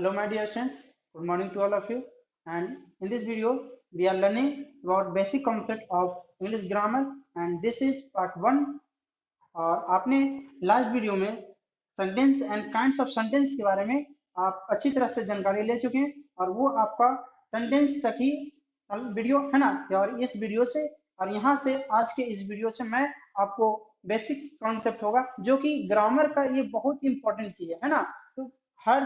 Hello my dear students, good morning to all of you, and in this video we are learning about basic concept of English grammar and this is part 1। और आपने last video में sentence and kinds of sentence के बारे में आप अच्छी तरह से जानकारी ले चुके हैं और वो आपका सेंटेंस तक ही वीडियो है ना। और इस वीडियो से और यहाँ से आज के इस वीडियो से मैं आपको बेसिक कॉन्सेप्ट होगा जो कि ग्रामर का ये बहुत ही इंपॉर्टेंट चीज है ना। तो हर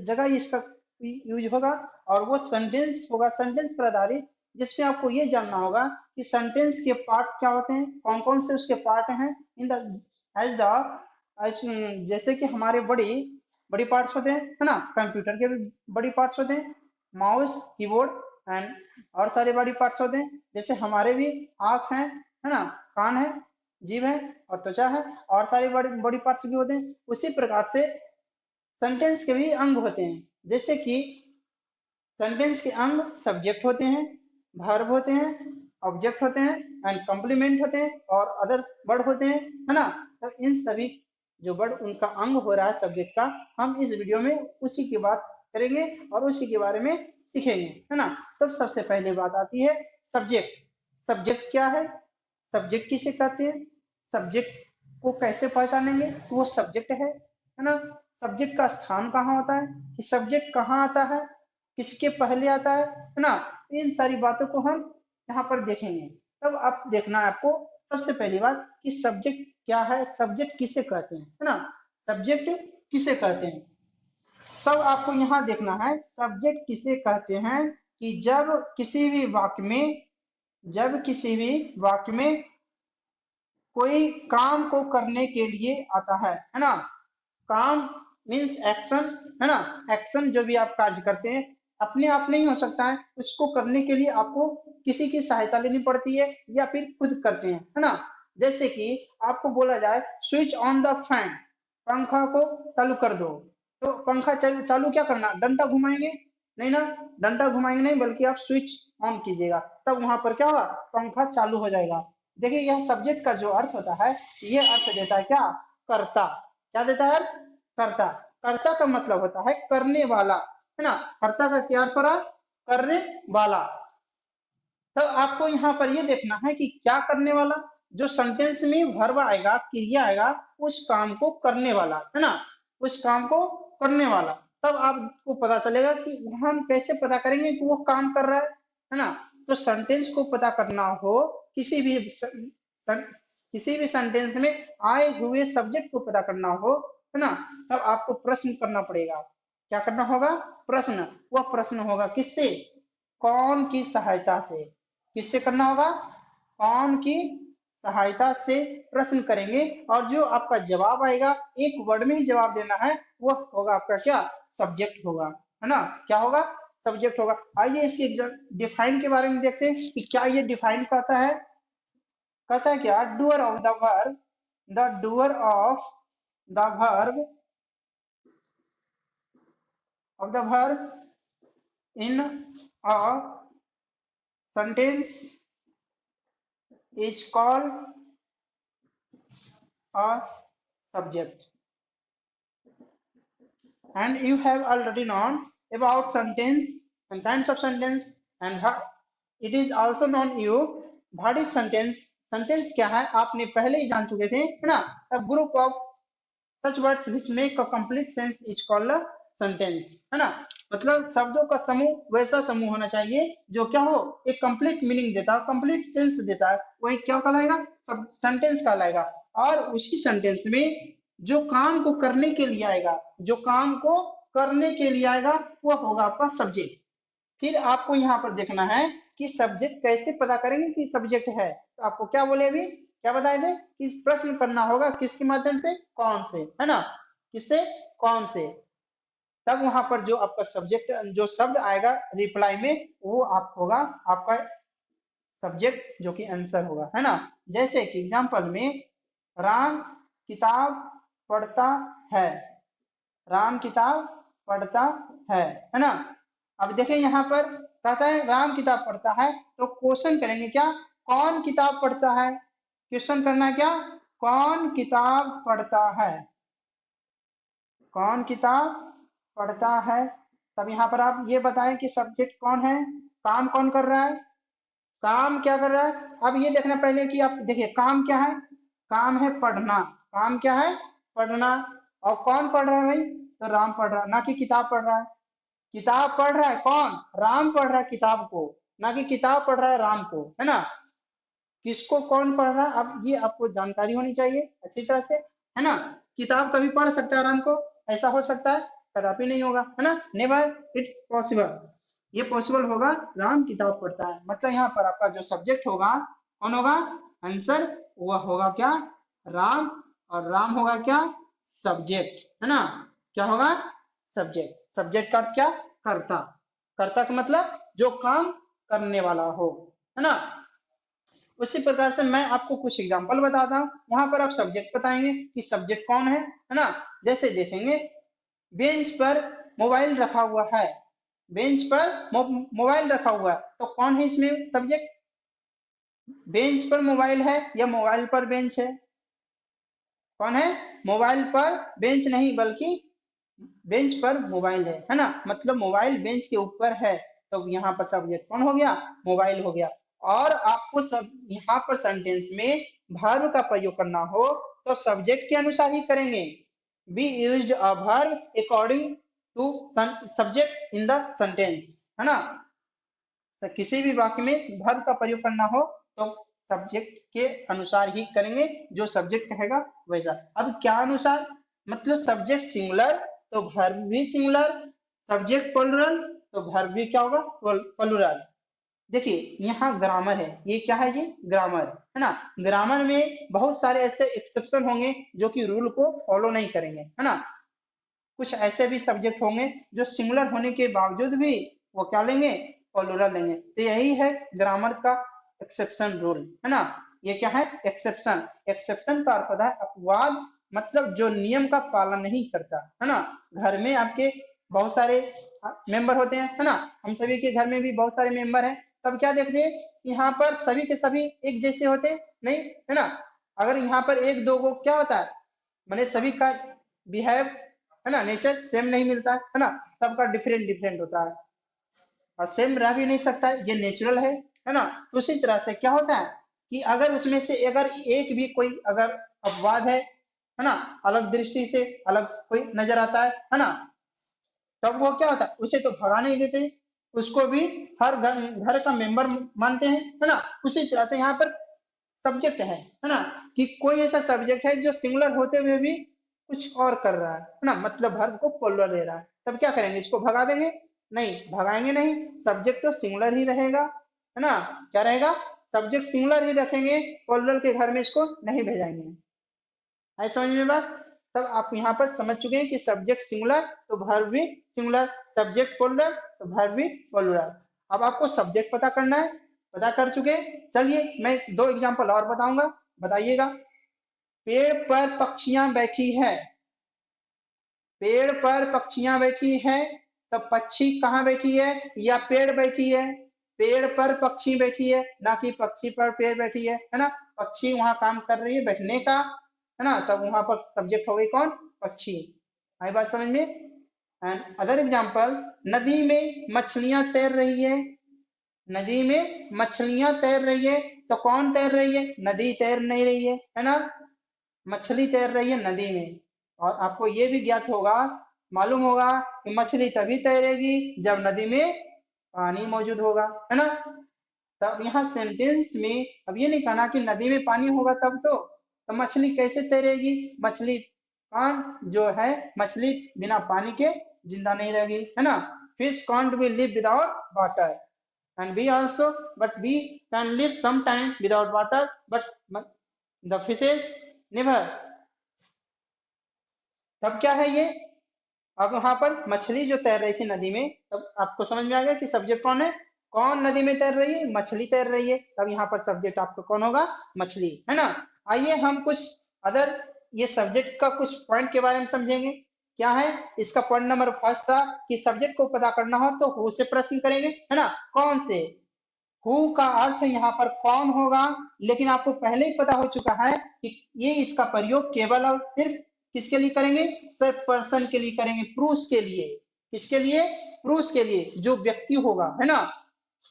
जगह इसका यूज होगा और वो सेंटेंस होगा, सेंटेंस पर आधारित, जिसमें आपको ये जानना होगा कि सेंटेंस के पार्ट क्या होते हैं, कौन कौन से उसके पार्ट हैं इन द एज द जैसे कि हमारे बड़ी बड़ी पार्ट्स होते हैं है ना, कंप्यूटर के भी बड़ी पार्ट्स होते हैं, माउस कीबोर्ड एंड और सारे बड़ी पार्ट्स होते हैं। जैसे हमारे भी आँख है ना, कान है, जीभ है और त्वचा है और सारे बड़ी बड़ी पार्ट्स भी होते हैं। उसी प्रकार से सेंटेंस के भी अंग होते हैं। जैसे कि सेंटेंस के अंग सब्जेक्ट होते हैं, वर्ब होते हैं, ऑब्जेक्ट होते हैं एंड कॉम्प्लीमेंट होते हैं और अदर वर्ड होते हैं है ना। तो इन सभी जो वर्ड उनका अंग हो रहा है सब्जेक्ट का, हम इस वीडियो में उसी की बात करेंगे और उसी के बारे में सीखेंगे है ना। तो सबसे पहले बात आती है सब्जेक्ट। सब्जेक्ट क्या है, सब्जेक्ट किसे कहते हैं, सब्जेक्ट को कैसे पहचानेंगे, तो वो सब्जेक्ट है ना। सब्जेक्ट का स्थान कहाँ होता है, कि सब्जेक्ट कहाँ आता है, किसके पहले आता है ना। इन सारी बातों को हम यहाँ पर देखेंगे। तब आप देखना है आपको सबसे पहली बात कि सब्जेक्ट क्या है, सब्जेक्ट किसे कहते हैं है ना, सब्जेक्ट किसे कहते हैं। तब आपको यहाँ देखना है सब्जेक्ट किसे कहते हैं कि जब किसी भी वाक्य में, जब किसी भी वाक्य में कोई काम को करने के लिए आता है ना। काम मीन्स एक्शन है ना। एक्शन जो भी आप कार्य करते हैं अपने आप नहीं हो सकता है, उसको करने के लिए आपको किसी की सहायता लेनी पड़ती है या फिर खुद करते हैं है ना। जैसे कि आपको बोला जाए स्विच ऑन द फैन, पंखा को चालू कर दो, तो पंखा चालू क्या करना, डंडा घुमाएंगे नहीं ना, डंडा घुमाएंगे नहीं बल्कि आप स्विच ऑन कीजिएगा, तब वहां पर क्या होगा, पंखा चालू हो जाएगा। देखिए यह सब्जेक्ट का जो अर्थ होता है ये अर्थ देता है क्या, कर्ता। क्या देता है, कर्ता। कर्ता का मतलब होता है करने वाला है ना। कर्ता का क्या अर्थ हो रहा है, करने वाला। तो आपको यहाँ पर ये देखना है कि क्या करने वाला, जो सेंटेंस में वर्ब आएगा, क्रिया आएगा, उस काम को करने वाला है ना, उस काम को करने वाला। तब आपको पता चलेगा कि हम कैसे पता करेंगे कि वो काम कर रहा है ना। तो सेंटेंस को पता करना हो, किसी भी सेंटेंस में आए हुए सब्जेक्ट को पता करना हो है ना, तब आपको प्रश्न करना पड़ेगा। क्या करना होगा, प्रश्न। वह प्रश्न होगा किससे, कौन की सहायता से। किससे करना होगा, कौन की सहायता से प्रश्न करेंगे और जो आपका जवाब आएगा, एक वर्ड में ही जवाब देना है, वह होगा आपका क्या, सब्जेक्ट होगा है ना। क्या होगा, सब्जेक्ट होगा। आइए इसकी डिफाइन के बारे में देखते हैं कि क्या ये डिफाइन करता है। कहता है क्या, doer of the verb, the doer of the verb of the verb in a sentence is called a subject. And you have already known about sentence and kinds of sentence and it is also known you what is sentence। sentence क्या है आपने पहले ही जान चुके थे है ना। a group of such words which make a complete sense is called a sentence है ना। मतलब शब्दों का समूह वैसा समूह होना चाहिए जो क्या हो, एक कंप्लीट मीनिंग देता है, कंप्लीट सेंस देता है, वही क्या कहलाएगा, सब सेंटेंस कहलाएगा। और उसी सेंटेंस में जो काम को करने के लिए आएगा, जो काम को करने के लिए आएगा वो होगा आपका सब्जेक्ट। फिर आपको यहाँ पर देखना है कि सब्जेक्ट कैसे पता करेंगे कि सब्जेक्ट है। तो आपको क्या बोले, अभी क्या बताए थे कि प्रश्न करना होगा किसके माध्यम से, कौन से है ना, किससे, कौन से। तब वहां पर जो आपका सब्जेक्ट, जो शब्द आएगा रिप्लाई में, वो आप होगा आपका सब्जेक्ट जो कि आंसर होगा है ना। जैसे कि एग्जांपल में राम किताब पढ़ता है, राम किताब पढ़ता है ना। अब देखें यहाँ पर कहता है राम किताब पढ़ता है, तो क्वेश्चन करेंगे क्या, कौन किताब पढ़ता है। क्वेश्चन करना है क्या, कौन किताब पढ़ता है, कौन किताब पढ़ता है तब यहाँ पर आप ये बताएं कि सब्जेक्ट कौन है, काम कौन कर रहा है, काम क्या कर रहा है। अब ये देखना पहले कि आप देखिए काम क्या है, काम है पढ़ना, काम क्या है पढ़ना। और कौन पढ़ रहा है भाई, तो राम पढ़ रहा है, ना कि किताब पढ़ रहा है। किताब पढ़ रहा है कौन, राम पढ़ रहा है किताब को, ना कि किताब पढ़ रहा है राम को, है ना। किसको कौन पढ़ रहा है, अब ये आपको जानकारी होनी चाहिए अच्छी तरह से, है ना। किताब कभी पढ़ सकता है राम को, ऐसा हो सकता है, कदापि नहीं होगा, है ना, नेवर इट्स पॉसिबल। ये पॉसिबल होगा राम किताब पढ़ता है, मतलब यहाँ पर आपका जो सब्जेक्ट होगा कौन होगा, आंसर वह होगा क्या, राम। और राम होगा क्या, सब्जेक्ट, है ना। क्या होगा, सब्जेक्ट। सब्जेक्ट का अर्थ क्या, कर्ता। कर्ता का मतलब जो काम करने वाला हो, है ना। उसी प्रकार से मैं आपको कुछ एग्जांपल बताता हूँ, वहां पर आप सब्जेक्ट बताएंगे कि सब्जेक्ट कौन है ना। जैसे देखेंगे बेंच पर मोबाइल रखा हुआ है, बेंच पर मोबाइल रखा हुआ है, तो कौन है इसमें सब्जेक्ट, बेंच पर मोबाइल है या मोबाइल पर बेंच है, कौन है, मोबाइल पर बेंच नहीं बल्कि बेंच पर मोबाइल है ना, मतलब मोबाइल बेंच के ऊपर है, तो यहाँ पर सब्जेक्ट कौन हो गया, मोबाइल हो गया। और आपको सब यहाँ पर सेंटेंस में वर्ब का प्रयोग करना हो तो सब्जेक्ट के अनुसार ही करेंगे, be used a verb according to subject in the sentence, है ना। किसी भी वाक्य में वर्ब का प्रयोग करना हो तो सब्जेक्ट के अनुसार ही करेंगे, जो सब्जेक्ट कहेगा वैसा। अब क्या अनुसार, मतलब सब्जेक्ट सिंगुलर तो वर्ब भी सिंगुलर, सब्जेक्ट प्लुरल तो वर्ब भी क्या होगा, प्लुरल। देखिए यहाँ ग्रामर है, ये क्या है जी, ग्रामर, है ना। ग्रामर में बहुत सारे ऐसे एक्सेप्शन होंगे जो कि रूल को फॉलो नहीं करेंगे, है ना। कुछ ऐसे भी सब्जेक्ट होंगे जो सिंगुलर होने के बावजूद भी वो क्या लेंगे, प्लुरल लेंगे, तो यही है ग्रामर का एक्सेप्शन रूल, है ना। ये क्या है, एक्सेप्शन। एक्सेप्शन का अर्थ होता है अपवाद, मतलब जो नियम का पालन नहीं करता, है ना। घर में आपके बहुत सारे मेंबर होते हैं, है ना, हम सभी के घर में भी बहुत सारे मेंबर हैं, तब क्या देखते हैं, यहाँ पर सभी के सभी एक जैसे होते नहीं, है ना। अगर यहाँ पर एक दो को क्या होता है, मैंने सभी का बिहेव, है ना, नेचर सेम नहीं मिलता है ना, सबका डिफरेंट डिफरेंट होता है और सेम रह भी नहीं सकता है, ये नेचुरल है ना। तो उसी तरह से क्या होता है कि अगर उसमें से अगर एक भी कोई अगर अपवाद है ना, अलग दृष्टि से अलग कोई नजर आता है ना, तब वो क्या होता है, उसे तो भगा नहीं देते, उसको भी हर घर का मेंबर मानते हैं, है ना। उसी तरह से यहाँ पर सब्जेक्ट है ना, कि कोई ऐसा सब्जेक्ट है जो सिंगुलर होते हुए भी कुछ और कर रहा है ना, मतलब वर्ब को प्लुरल ले रहा है, तब क्या करेंगे, इसको भगा देंगे, नहीं भगाएंगे नहीं, सब्जेक्ट तो सिंगुलर ही रहेगा, है ना। क्या रहेगा, सब्जेक्ट सिंगुलर ही रखेंगे, प्लुरल के घर में इसको नहीं भेजाएंगे। है समझ में बात, तब आप यहाँ पर समझ चुके हैं कि सब्जेक्ट सिंगुलर तो वर्ब भी सिंगुलर, सब्जेक्ट प्लुरल तो वर्ब भी प्लुरल। अब आपको सब्जेक्ट पता करना है, पता कर चुके हैं, चलिए मैं दो एग्जांपल और बताऊंगा, बताइएगा। पेड़ पर पक्षियां बैठी है, पेड़ पर पक्षियां बैठी है, तो पक्षी कहाँ बैठी है, या पेड़ बैठी है, पेड़ पर पक्षी बैठी है, ना कि पक्षी पर पेड़ बैठी है ना। पक्षी वहां काम कर रही है बैठने का, है ना, तब वहां पर सब्जेक्ट हो गई कौन, पक्षी। आई बात समझ में। एंड अदर एग्जांपल, नदी में मछलियां तैर रही है, नदी में मछलियां तैर रही है, तो कौन तैर रही है, नदी तैर नहीं रही है ना, मछली तैर रही है नदी में। और आपको ये भी ज्ञात होगा, मालूम होगा कि मछली तभी तैरेगी जब नदी में पानी मौजूद होगा, है ना। तब यहाँ सेंटेंस में अब ये नहीं कहना कि नदी में पानी होगा तब तो मछली कैसे तैरेगी, मछली कौन जो है, मछली बिना पानी के जिंदा नहीं रहेगी, है ना। Fish can't be live without water and we also, but we can live sometime without water, but the fishes never। तब क्या है ये, अब वहां पर मछली जो तैर रही थी नदी में, तब आपको समझ में आ गया कि सब्जेक्ट कौन है, कौन नदी में तैर रही है, मछली तैर रही है, तब यहाँ पर सब्जेक्ट आपका कौन होगा, मछली, है ना। आइए हम कुछ अदर ये सब्जेक्ट का कुछ पॉइंट के बारे में समझेंगे। क्या है इसका पॉइंट नंबर फर्स्ट था कि सब्जेक्ट को पता करना हो तो हु से प्रश्न करेंगे, है ना, कौन से। हु का अर्थ यहाँ पर कौन होगा, लेकिन आपको पहले ही पता हो चुका है कि ये इसका प्रयोग केवल और सिर्फ किसके लिए करेंगे, सिर्फ पर्सन के लिए करेंगे, पुरुष के लिए, किसके लिए, पुरुष के लिए जो व्यक्ति होगा, है ना,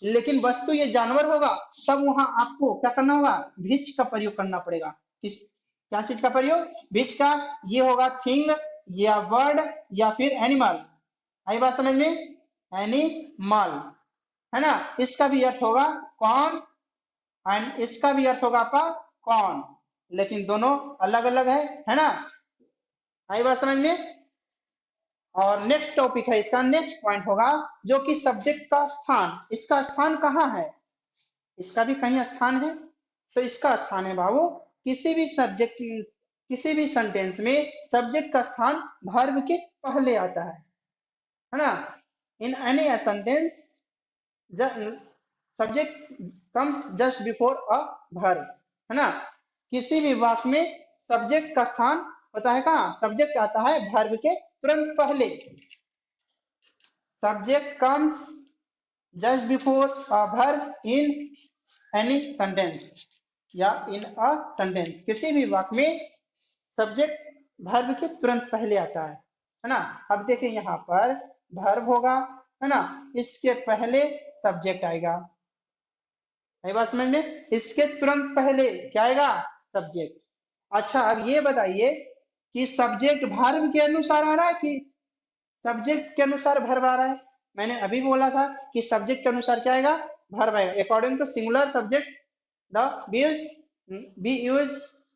लेकिन वस्तु ये जानवर होगा, तब वहां आपको क्या करना होगा, विच का प्रयोग करना पड़ेगा। किस क्या चीज का प्रयोग, विच का। ये होगा थिंग या वर्ड या फिर एनिमल। आई बात समझ में, एनिमल, है ना। इसका भी अर्थ होगा कौन एंड इसका भी अर्थ होगा आपका कौन, लेकिन दोनों अलग अलग है ना। आई बात समझ में। और नेक्स्ट टॉपिक है इसका, नेक्स्ट पॉइंट होगा जो कि सब्जेक्ट का स्थान। इसका स्थान कहाँ है, इसका भी कहीं स्थान है। तो इसका स्थान है बाबू, किसी भी सब्जेक्ट, किसी भी सेंटेंस में सब्जेक्ट का स्थान वर्ब के पहले आता है ना। In any sentence subject comes just before a verb, है ना। किसी भी वाक्य में सब्जेक्ट का स्थान होता है कहाँ, सब्जेक्ट आता है वर्ब के तुरंत पहले। Subject comes just before a verb in any sentence या इन अ सेंटेंस। किसी भी वाक्य में सब्जेक्ट वर्ब के तुरंत पहले आता है ना। अब देखिए यहाँ पर वर्ब होगा, है ना, इसके पहले सब्जेक्ट आएगा। है बात समझ में, इसके तुरंत पहले क्या आएगा, सब्जेक्ट। अच्छा अब ये बताइए कि सब्जेक्ट वर्ब के अनुसार आ रहा है कि सब्जेक्ट के अनुसार वर्ब आ रहा है। मैंने अभी बोला था कि सब्जेक्ट के अनुसार क्या आएगा, वर्ब आएगा। According to singular subject the be use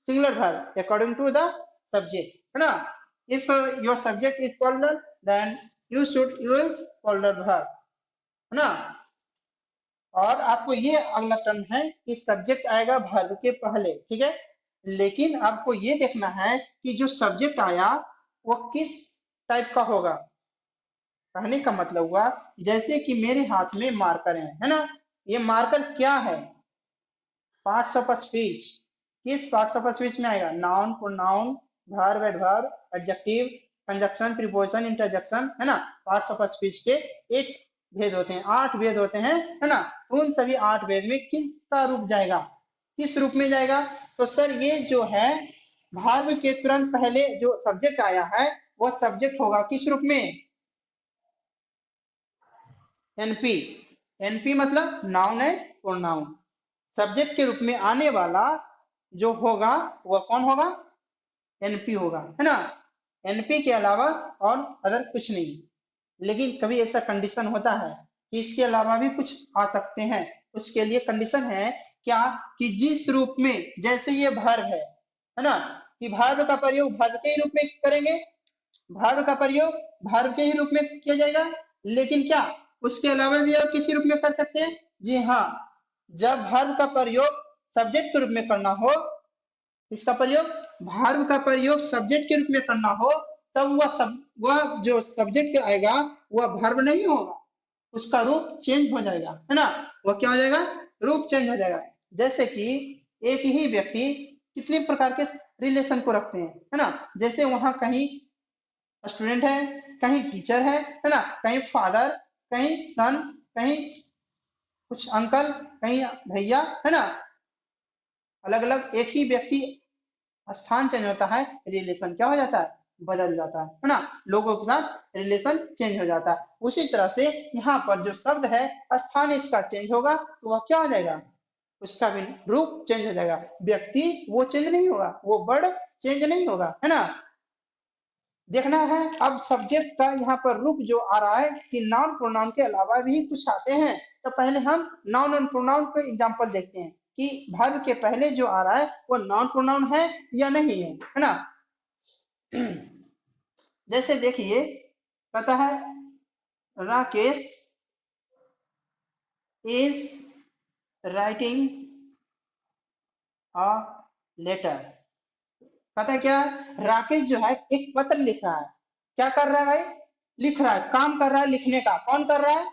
singular verb according to the subject, है ना। If your subject is plural then you should use plural verb, है ना। और आपको ये अगला टर्म है कि सब्जेक्ट आएगा वर्ब के पहले, ठीक है। लेकिन आपको ये देखना है कि जो सब्जेक्ट आया वो किस टाइप का होगा। कहने का मतलब हुआ जैसे कि मेरे हाथ में मार्कर है ना। ये मार्कर क्या है, पार्ट्स ऑफ स्पीच। किस पार्ट्स ऑफ स्पीच में आएगा, noun, pronoun, verb, adverb, adjective, conjunction, preposition, interjection, है ना। पार्ट्स ऑफ स्पीच के 8 भेद होते हैं, 8 भेद होते हैं, है ना। तो उन सभी 8 भेद में किसका रूप जाएगा, किस रूप में जाएगा। तो सर ये जो है वर्ब के तुरंत पहले जो सब्जेक्ट आया है वो सब्जेक्ट होगा किस रूप में, एनपी। एनपी मतलब नाउन है प्रोनाउन। सब्जेक्ट के रूप में आने वाला जो होगा वह कौन होगा, एनपी होगा, है ना। एनपी के अलावा और अदर कुछ नहीं। लेकिन कभी ऐसा कंडीशन होता है कि इसके अलावा भी कुछ आ सकते हैं। उसके लिए कंडीशन है क्या, कि जिस रूप में, जैसे ये वर्ब है ना, कि वर्ब का प्रयोग वर्ब के ही रूप में करेंगे, वर्ब का प्रयोग वर्ब के ही रूप में किया जाएगा। लेकिन क्या उसके अलावा भी और किसी रूप में कर सकते हैं, जी हाँ। जब वर्ब का प्रयोग सब्जेक्ट के रूप में करना हो, इसका प्रयोग वर्ब का प्रयोग सब्जेक्ट के रूप में करना हो, तब वह जो सब्जेक्ट आएगा वह वर्ब नहीं होगा, उसका रूप चेंज हो जाएगा, है ना। वह क्या हो जाएगा, रूप चेंज हो जाएगा। जैसे कि एक ही व्यक्ति कितने प्रकार के रिलेशन को रखते हैं, है ना। जैसे वहां कहीं स्टूडेंट है, कहीं टीचर है ना, कहीं फादर, कहीं सन, कहीं कुछ अंकल, कहीं भैया, है ना। अलग अलग एक ही व्यक्ति, स्थान चेंज होता है, रिलेशन क्या हो जाता है, बदल जाता है ना। लोगों के साथ रिलेशन चेंज हो जाता है। उसी तरह से यहाँ पर जो शब्द है स्थान इसका चेंज होगा तो वह क्या हो जाएगा, उसका भी रूप चेंज हो जाएगा। व्यक्ति वो चेंज नहीं होगा, वो वर्ड चेंज नहीं होगा, है ना। देखना है अब सब्जेक्ट का यहाँ पर रूप जो आ रहा है कि नाउन प्रोनाउन के अलावा भी कुछ आते हैं। तो पहले हम नाउन और प्रोनाउन के एग्जांपल देखते हैं कि वर्ब के पहले जो आ रहा है वो नाउन प्रोनाउन है या नहीं है ना। जैसे देखिए कहता है Rakesh is writing a letter. कहता है क्या, राकेश जो है एक पत्र लिख रहा है। क्या कर रहा है भाई, लिख रहा है, काम कर रहा है लिखने का। कौन कर रहा है,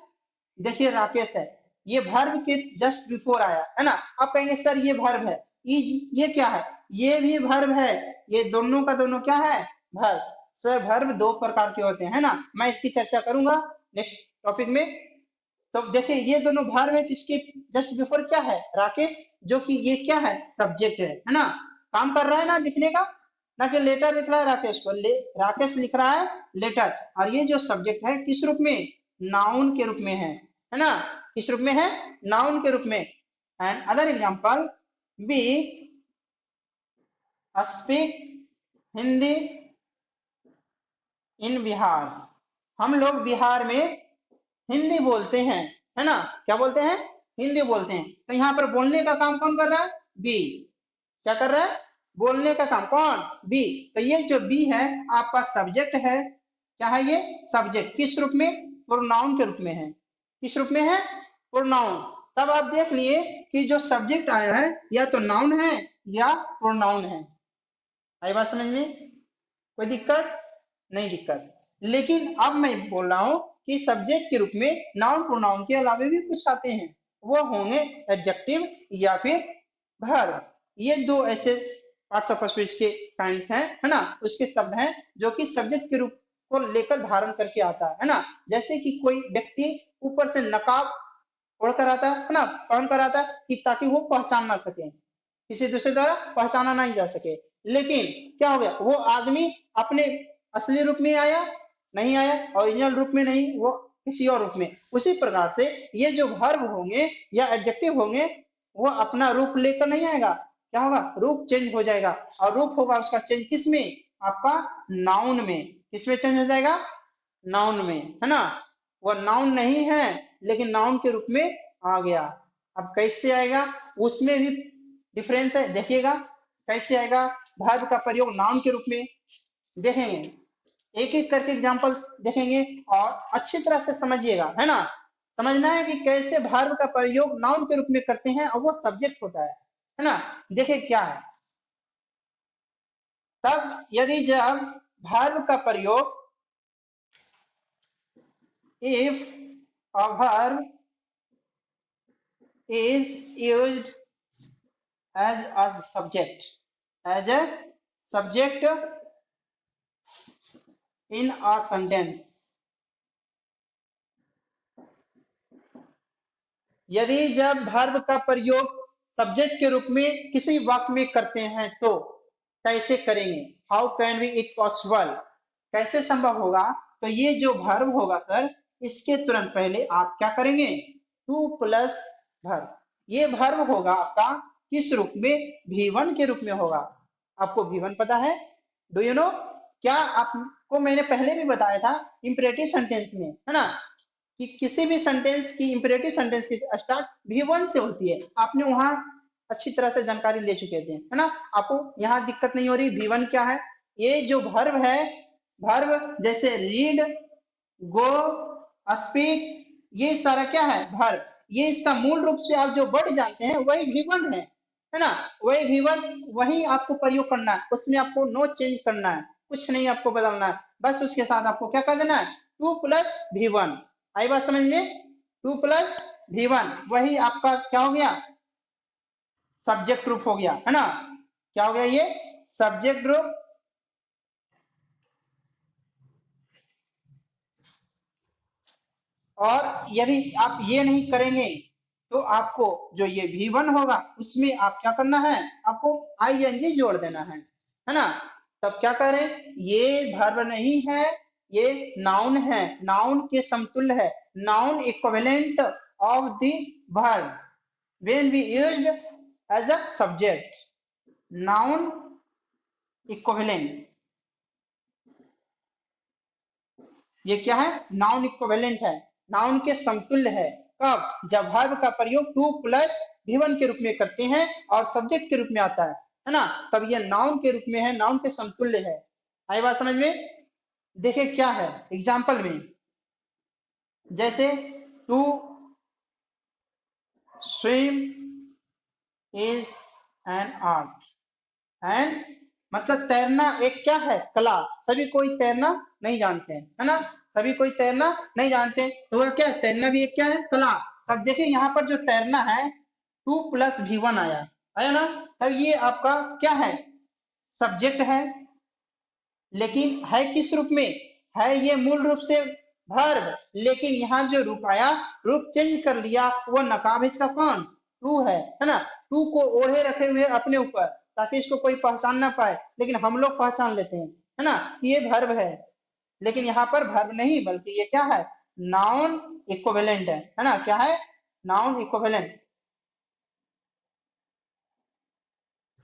देखिए राकेश है। ये वर्ब के जस्ट बिफोर आया है ना। आप कहेंगे सर ये वर्ब है, ये क्या है, ये भी वर्ब है। ये दोनों का दोनों क्या है, वर्ब। सर वर्ब 2 प्रकार के होते हैं ना, मैं इसकी चर्चा करूंगा नेक्स्ट टॉपिक में। तो देखिए ये दोनों वर्ब है, तो इसके जस्ट बिफोर क्या है, राकेश, जो कि ये क्या है, सब्जेक्ट है ना। काम कर रहा है ना लिखने का, ना कि लेटर लिख रहा है राकेश को, राकेश लिख रहा है लेटर। और ये जो सब्जेक्ट है किस रूप में, नाउन के रूप में है ना? किस रूप में है? नाउन के रूप में। And other example, be speak Hindi in Bihar. हम लोग बिहार में हिंदी बोलते हैं, है ना? क्या बोलते हैं? हिंदी बोलते हैं। तो यहाँ पर बोलने का काम कौन कर रहा है? बी। क्या कर रहा है? बोलने का काम कौन? बी। तो ये जो बी है आपका सब्जेक्ट है। क्या है ये? सब्जेक्ट। किस रूप में? प्रोनाउन के रूप में है। किस रूप में है? प्रोनाउन। तब आप देख लिए कि जो सब्जेक्ट आया है या तो नाउन है या प्रोनाउन है। आई बात समझ में? कोई दिक्कत? नहीं दिक्कत। लेकिन अब मैं बोल रहा हूं कि सब्जेक्ट के रूप में नाउन प्रोनाउन के अलावा भी कुछ आते हैं, वो होंगे एडजेक्टिव या फिर वर्ब। ये दो ऐसे पार्ट्स ऑफ स्पीच के काइंड्स हैं, है ना? उसके शब्द हैं जो कि सब्जेक्ट के रूप को लेकर धारण करके आता है ना? जैसे कि कोई व्यक्ति ऊपर से नकाब ओढ़कर आता है ना, पहन कर आता है कि ताकि वो पहचान ना सके, किसी दूसरे द्वारा पहचाना नहीं जा सके। लेकिन क्या हो गया? वो आदमी अपने असली रूप में आया? नहीं आया। ओरिजिनल रूप में नहीं, वो किसी और रूप में। उसी प्रकार से ये जो वर्ब होंगे या एडजेक्टिव होंगे वो अपना रूप लेकर नहीं आएगा। क्या होगा? रूप चेंज हो जाएगा। और रूप होगा उसका चेंज किस में? आपका नाउन में। किस में चेंज हो जाएगा? नाउन में, है ना? वो नाउन नहीं है लेकिन नाउन के रूप में आ गया। अब कैसे आएगा? उसमें भी डिफरेंस है, देखिएगा कैसे आएगा वर्ब का प्रयोग नाउन के रूप में। देखेंगे, एक एक करके एग्जांपल देखेंगे और अच्छी तरह से समझिएगा, है ना? समझना है कि कैसे वर्ब का प्रयोग नाउन के रूप में करते हैं और वो सब्जेक्ट होता है ना? देखिए क्या है। तब यदि जब वर्ब का प्रयोग, if a verb is used as a subject, as a subject in a sentence, यदि जब वर्ब का प्रयोग सब्जेक्ट के रूप में किसी वाक्य में करते हैं तो कैसे करेंगे? How can be it possible? कैसे संभव होगा? तो ये जो वर्ब होगा सर, इसके तुरंत पहले आप क्या करेंगे? Two plus verb. ये वर्ब होगा आपका किस रूप में? V1 के रूप में होगा। आपको V1 पता है? Do you know? क्या आपको मैंने पहले भी बताया था इंपरेटिव सेंटेंस में, है ना, कि किसी भी सेंटेंस की, इंपरेटिव सेंटेंस की स्टार्ट V1 से होती है। आपने वहां अच्छी तरह से जानकारी ले चुके थे, है ना? आपको यहाँ दिक्कत नहीं हो रही। V1 क्या है? ये जो वर्ब है, वर्ब जैसे रीड, गो, स्पीक, ये सारा क्या है? वर्ब। ये इसका मूल रूप से आप जो वर्ड जानते हैं वही V1 है ना? वही V1, वही आपको प्रयोग करना है। उसमें आपको नो चेंज करना है, कुछ नहीं आपको बदलना है। बस उसके साथ आपको क्या कर देना है? 2 प्लस V1। आई बात समझ में? 2 प्लस V1 वही आपका क्या हो गया? सब्जेक्ट ग्रुप हो गया, है ना? क्या हो गया? ये सब्जेक्ट ग्रुप। और यदि आप ये नहीं करेंगे तो आपको जो ये V1 होगा उसमें आप क्या करना है? आपको ING जोड़ देना है ना? तब क्या करें? ये वर्ब नहीं है, ये नाउन है, नाउन के समतुल्य है, noun equivalent of the verb when we used as a subject, noun equivalent। ये क्या है? नाउन इक्विवेलेंट है, नाउन के समतुल्य है। कब? जब वर्ब का प्रयोग 2 प्लस V1 के रूप में करते हैं और सब्जेक्ट के रूप में आता है ना? तब ये नाउन के रूप में है, नाउन के समतुल्य है। आई बात समझ में? देखिए क्या है एग्जाम्पल में, जैसे to swim is an art. And मतलब तैरना एक क्या है? कला। सभी कोई तैरना नहीं जानते हैं, है ना? सभी कोई तैरना नहीं जानते, तो वह क्या है? तैरना भी एक क्या है? कला। तब देखिए यहाँ पर जो तैरना है 2 प्लस V1 आया, आया ना? तब ये आपका क्या है? सब्जेक्ट है। लेकिन है किस रूप में? है ये मूल रूप से वर्ब, लेकिन यहाँ जो रूप आया, रूप चेंज कर लिया। वो नकाब इसका कौन? टू है ना? टू को ओढ़े रखे हुए अपने ऊपर ताकि इसको कोई पहचान ना पाए, लेकिन हम लोग पहचान लेते हैं, है ना? ये वर्ब है। लेकिन यहाँ पर वर्ब नहीं बल्कि ये क्या है? नाउन इक्विवेलेंट है ना, क्या है, नाउन इक्विवेलेंट।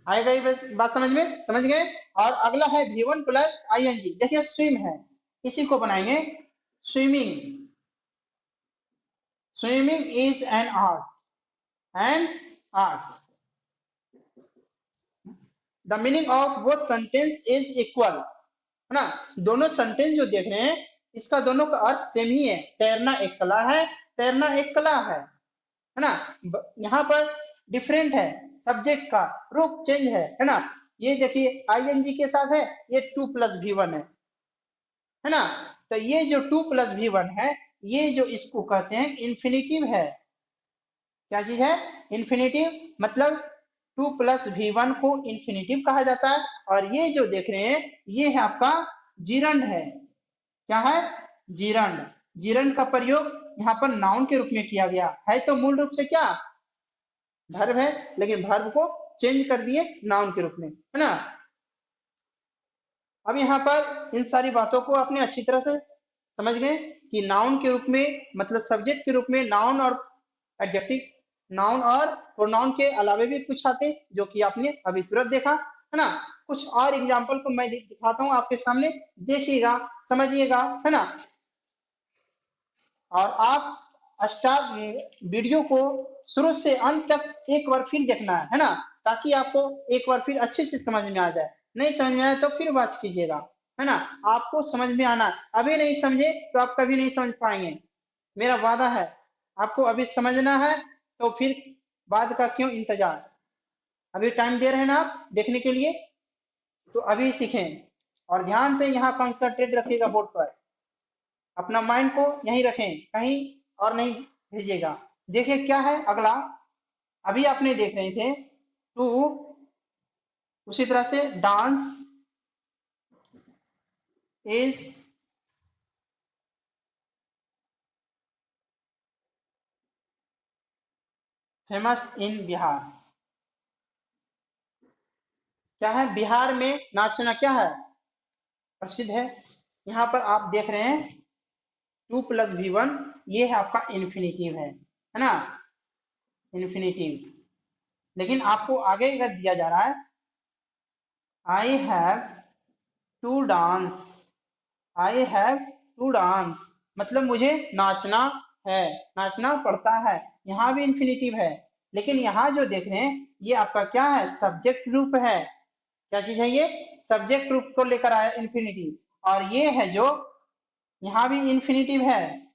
आएगा ये बात समझ में, समझ गए। और अगला है V1 प्लस ING, देखिए स्विम है, इसी को बनाएंगे swimming. Swimming is an art. The meaning of both sentence is equal, है ना। दोनों सेंटेंस जो देख रहे हैं इसका दोनों का अर्थ सेम ही है। तैरना एक कला है, तैरना एक कला है ना। यहाँ पर डिफरेंट है सब्जेक्ट का, रूप चेंज है ना। ये देखिए ING के साथ है, ये 2+V1 है ना। तो ये जो 2+V1 है, ये जो इसको कहते हैं इन्फिनिटिव है। क्या चीज है, इन्फिनिटिव। मतलब 2+V1 को इन्फिनिटिव कहा जाता है। और ये जो देख रहे हैं ये है आपका जीरंड है। क्या है, जीरंड। जीरंड का प्रयोग यहाँ पर नाउन के रूप में किया गया है, तो मूल रूप से क्या, वर्ब है, लेकिन वर्ब को चेंज कर दिए नाउन के रूप में, है ना। अब यहाँ पर इन सारी बातों को आपने अच्छी तरह से समझ गए कि नाउन के रूप में मतलब सब्जेक्ट के रूप में नाउन और एडजेक्टिव, नाउन और प्रोनाउन के अलावे भी कुछ आते जो कि आपने अभी तुरंत देखा, है ना। कुछ और एग्जाम्पल को मैं दिखाता हूँ आपके सामने, देखिएगा, समझिएगा, है ना। और आप स्टार्ट वीडियो को शुरू से अंत तक एक बार फिर देखना है ना, ताकि आपको एक बार फिर अच्छे से समझ में आ जाए। नहीं समझ में आए तो फिर वॉच कीजिएगा, है ना। आपको समझ में आना, अभी नहीं समझे तो आप कभी नहीं समझ पाएंगे, मेरा वादा है। आपको अभी समझना है तो फिर बाद का क्यों इंतजार। अभी टाइम दे रहे हैं ना आप देखने के लिए, तो अभी सीखें। और ध्यान से यहाँ कंसंट्रेट रखिएगा बोर्ड पर, अपना माइंड को यहीं रखें, कहीं और नहीं भेजिएगा। देखिए क्या है अगला, अभी आपने देख रहे थे टू, उसी तरह से dance is famous in Bihar. क्या है, बिहार में नाचना क्या है, प्रसिद्ध है। यहाँ पर आप देख रहे हैं 2+V1, ये है आपका इन्फिनिटिव है ना, इन्फिनिटिव। लेकिन आपको आगे अगर दिया जा रहा है I have to dance, I have to dance, मतलब मुझे नाचना है, नाचना पड़ता है। यहाँ भी इन्फिनिटिव है, लेकिन यहाँ जो देख रहे हैं ये आपका क्या है, सब्जेक्ट रूप है। क्या चीज है ये, सब्जेक्ट रूप को लेकर आया इन्फिनिटिव। और ये है जो यहाँ भी इन्फिनिटिव है,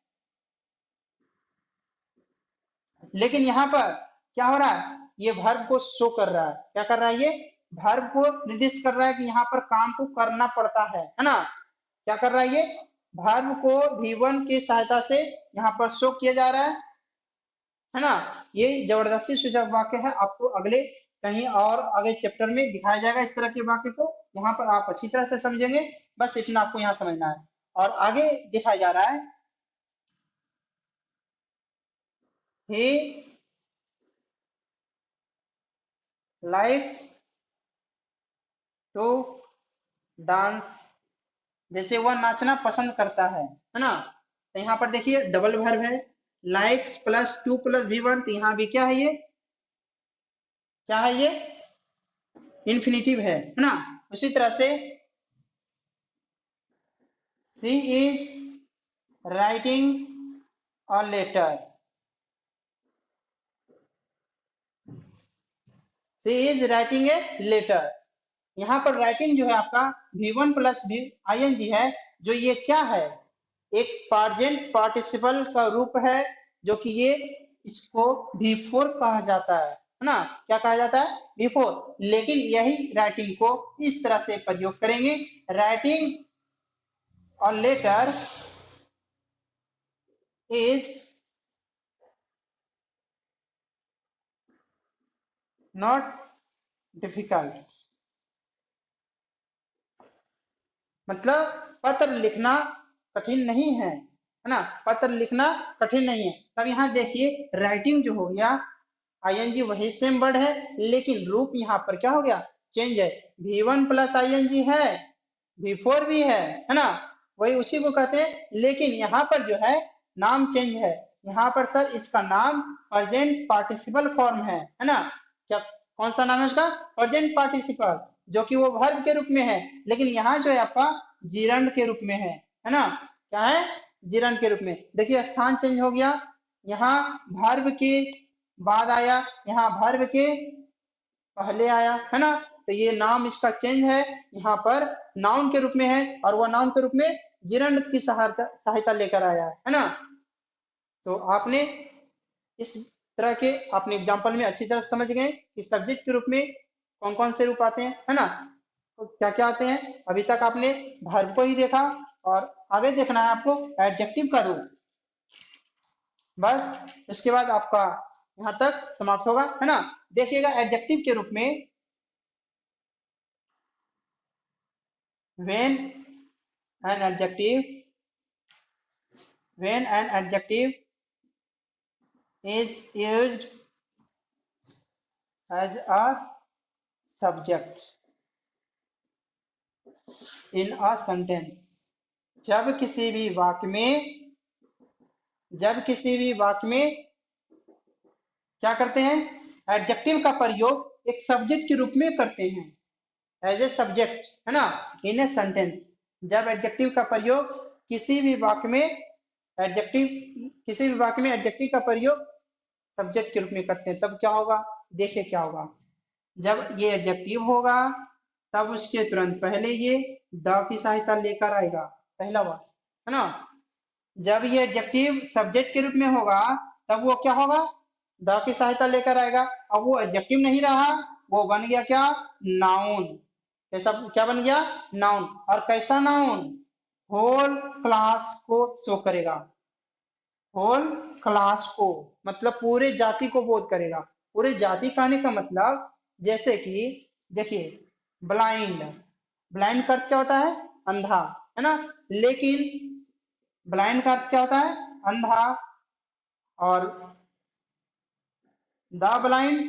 लेकिन यहाँ पर क्या हो रहा है, ये वर्ब को शो कर रहा है। क्या कर रहा है, ये वर्ब को निर्दिष्ट कर रहा है कि यहाँ पर काम को करना पड़ता है ना। क्या कर रहा है, ये वर्ब को V1 की सहायता से यहाँ पर शो किया जा रहा है ना। ये जबरदस्ती सूचक वाक्य है, आपको अगले कहीं और आगे चैप्टर में दिखाया जाएगा इस तरह के वाक्य को। यहाँ पर आप अच्छी तरह से समझेंगे, बस इतना आपको यहाँ समझना है। और आगे दिखाया जा रहा है he likes to dance, जैसे वह नाचना पसंद करता है ना। तो यहाँ पर देखिए डबल वर्ब है, लाइक्स प्लस 2+V1, तो यहाँ भी क्या है, ये क्या है, ये इन्फिनिटिव है ना। उसी तरह से she is writing a letter, she is writing a letter. यहाँ पर राइटिंग जो है आपका V1+ING है, जो ये क्या है, एक पार्जेंट पार्टिसिपल का रूप है, जो कि ये इसको V4 कहा जाता है ना। क्या कहा जाता है, V4। लेकिन यही राइटिंग को इस तरह से प्रयोग करेंगे, राइटिंग और लेटर इज नॉट डिफिकल्ट, मतलब पत्र लिखना कठिन नहीं है ना, पत्र लिखना कठिन नहीं है। तब यहाँ देखिए राइटिंग जो हो गया ING वही सेम वर्ड है, लेकिन रूप यहाँ पर क्या हो गया, चेंज है। V1+ING है, V4 भी है ना, वही उसी को कहते हैं। लेकिन यहाँ पर जो है नाम चेंज है। यहाँ पर सर इसका नाम प्रेजेंट पार्टिसिपल फॉर्म है ना। क्या कौन सा नाम है उसका? प्रेजेंट पार्टिसिपल, जो कि वो वर्ब के रूप में है, लेकिन यहाँ जो है आपका जिरंड के रूप में है ना। क्या है? जिरंड के रूप में। देखिए स्थान चेंज हो गया, यहाँ वर्ब के बाद आया, यहाँ वर्ब के पहले आया, है ना। तो ये नाम इसका चेंज है, यहाँ पर नाउन के रूप में है, और वो नाउन के रूप में जिरंड की सहायता सहायता लेकर आया है ना। तो आपने इस तरह के आपने एग्जाम्पल में अच्छी तरह समझ गए कि सब्जेक्ट के रूप में कौन कौन से रूप आते हैं, है ना। तो क्या क्या आते हैं? अभी तक आपने वर्ब को ही देखा, और आगे देखना है आपको एडजेक्टिव का रूप। बस इसके बाद आपका यहाँ तक समाप्त होगा, है ना। देखिएगा एडजेक्टिव के रूप में when an adjective when an adjective is used as a subject in a sentence, जब किसी भी वाक्य में क्या करते हैं? एडजेक्टिव का प्रयोग एक सब्जेक्ट के रूप में करते हैं, एज ए सब्जेक्ट, है ना, इन ए सेंटेंस। जब एडजेक्टिव का प्रयोग किसी भी वाक्य में एडजेक्टिव किसी भी वाक्य में एडजेक्टिव का प्रयोग सब्जेक्ट के रूप में करते हैं, तब क्या होगा? देखिए क्या होगा। जब ये एडजेक्टिव होगा तब उसके तुरंत पहले ये द की सहायता लेकर आएगा, पहला बात, है ना। जब ये एडजेक्टिव सब्जेक्ट के रूप में होगा तब वो क्या होगा? द की सहायता लेकर आएगा। अब वो एडजेक्टिव नहीं रहा, वो बन गया क्या? नाउन। कैसा? क्या बन गया? नाउन। और कैसा नाउन? होल क्लास को शो करेगा, होल क्लास को, मतलब पूरे जाति को बोध करेगा। पूरे जाति कहने का मतलब, जैसे कि देखिए ब्लाइंड, ब्लाइंड का अर्थ क्या होता है? अंधा, है ना। लेकिन ब्लाइंड का अर्थ क्या होता है? अंधा। और द ब्लाइंड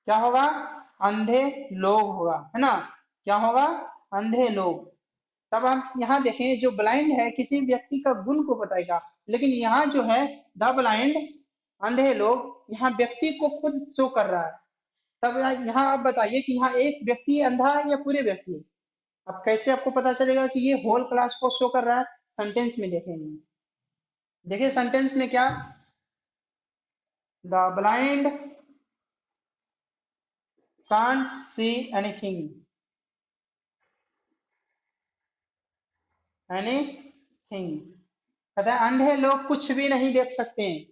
क्या होगा? अंधे लोग होगा, है ना। क्या होगा? अंधे लोग। तब हम यहाँ देखें, जो ब्लाइंड है किसी व्यक्ति का गुण को बताएगा, लेकिन यहाँ जो है द ब्लाइंड, अंधे लोग, यहाँ व्यक्ति को खुद शो कर रहा है। तब यहाँ आप बताइए कि यहाँ एक व्यक्ति अंधा है या पूरे व्यक्ति? अब कैसे आपको पता चलेगा कि ये होल क्लास को शो कर रहा है? सेंटेंस में देखेंगे। देखिए सेंटेंस में क्या, the blind can't see anything, anything, कहता है अंधे लोग कुछ भी नहीं देख सकते हैं।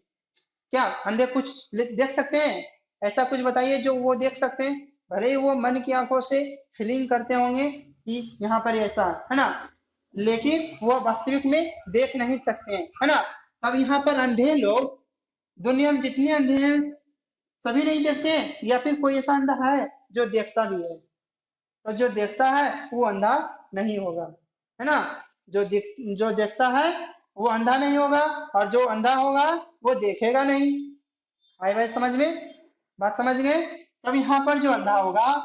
क्या अंधे कुछ देख सकते हैं? ऐसा कुछ बताइए जो वो देख सकते हैं। भले ही वो मन की आंखों से फीलिंग करते होंगे कि यहाँ पर ऐसा है ना, लेकिन वो वास्तविक में देख नहीं सकते हैं, है ना। अब यहाँ पर अंधे लोग, दुनिया में जितने अंधे हैं सभी नहीं देखते हैं, या फिर कोई ऐसा अंधा है जो देखता भी है? तो जो देखता है वो अंधा नहीं होगा, है ना। जो देखता है वो अंधा नहीं होगा, और जो अंधा होगा वो देखेगा नहीं। आई भाई समझ में? बात समझ गए? तब यहाँ पर जो अंधा होगा,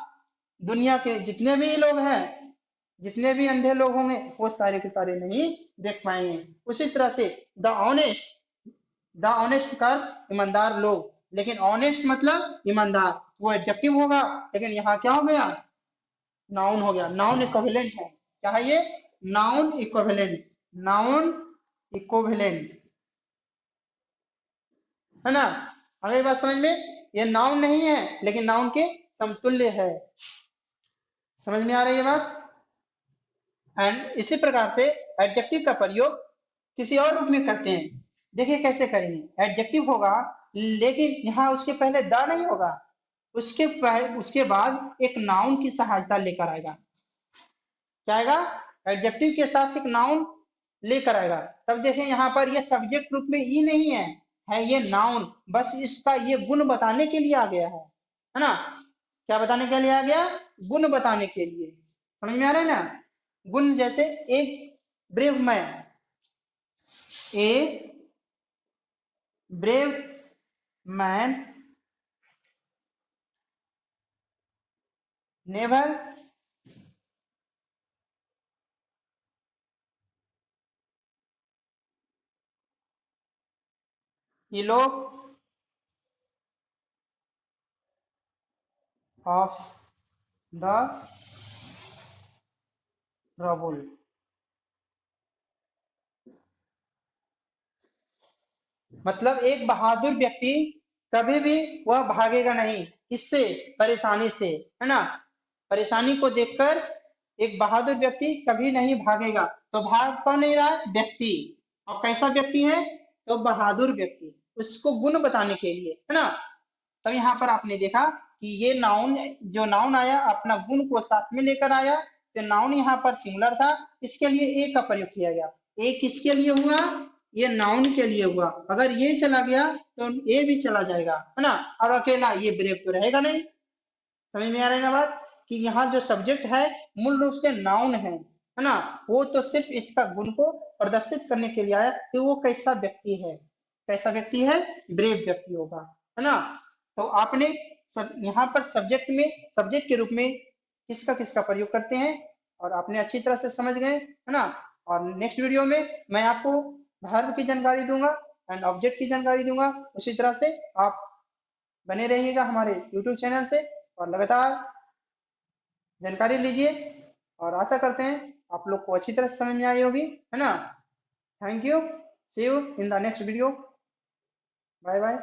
दुनिया के जितने भी लोग हैं, जितने भी अंधे लोग होंगे, वो सारे के सारे नहीं देख पाएंगे। उसी तरह से द ऑनेस्ट का अर्थ ईमानदार लोग, लेकिन ऑनेस्ट मतलब ईमानदार, वो एडजेक्टिव होगा, लेकिन यहाँ क्या हो गया? नाउन हो गया। नाउन इक्विवेलेंट है। क्या है ये? नाउन इक्विवेलेंट, नाउन इक्विवेलेंट, है ना। अगली बात समझ में, ये नाउन नहीं है लेकिन नाउन के समतुल्य है। समझ में आ रही है बात? एंड इसी प्रकार से एडजेक्टिव का प्रयोग किसी और रूप में करते हैं। देखिए कैसे करेंगे। एडजेक्टिव होगा, लेकिन यहाँ उसके पहले द नहीं होगा, उसके बाद एक नाउन की सहायता लेकर आएगा। क्या आएगा? एडजेक्टिव के साथ एक नाउन लेकर आएगा। तब देखें यहाँ पर ये सब्जेक्ट रूप में ई नहीं है, है ये नाउन। बस इसका ये गुण बताने के लिए आ गया है ना। क्या बताने के लिए आ गया? गुण बताने के लिए। समझ में आ रहा है ना? गुण जैसे एक brave man, a brave man never elope of the trouble। मतलब एक बहादुर व्यक्ति कभी भी वह भागेगा नहीं, किससे? परेशानी से, है ना। परेशानी को देखकर एक बहादुर व्यक्ति कभी नहीं भागेगा। तो भाग कौन नहीं रहा है? व्यक्ति। और कैसा व्यक्ति है? तो बहादुर व्यक्ति, उसको गुण बताने के लिए, है ना। तब यहाँ पर आपने देखा कि ये नाउन, जो नाउन आया अपना गुण को साथ में लेकर आया। तो नाउन यहाँ पर सिंगुलर था, इसके लिए ए का प्रयोग किया गया। ए किसके लिए हुआ? ये नाउन के लिए हुआ। अगर ये चला गया तो ए भी चला जाएगा, है ना। और अकेला ये ब्रेव तो रहेगा नहीं। समझ में आ रही है ना बात? कि यहाँ जो सब्जेक्ट है मूल रूप से नाउन है ना। वो तो सिर्फ इसका गुण को प्रदर्शित करने के लिए आया कि वो कैसा व्यक्ति है। कैसा व्यक्ति है? ब्रेव व्यक्ति होगा, है ना। तो आपने यहाँ पर सब्जेक्ट के रूप में किसका किसका प्रयोग करते हैं और आपने अच्छी तरह से समझ गए, है ना। और नेक्स्ट वीडियो में मैं आपको वर्ब की जानकारी दूंगा एंड ऑब्जेक्ट की जानकारी दूंगा। उसी तरह से आप बने रहिएगा हमारे यूट्यूब चैनल से और लगातार जानकारी लीजिए। और आशा करते हैं आप लोग को अच्छी तरह से समझ में आई होगी, है ना। Thank you, see you in the next video, bye bye.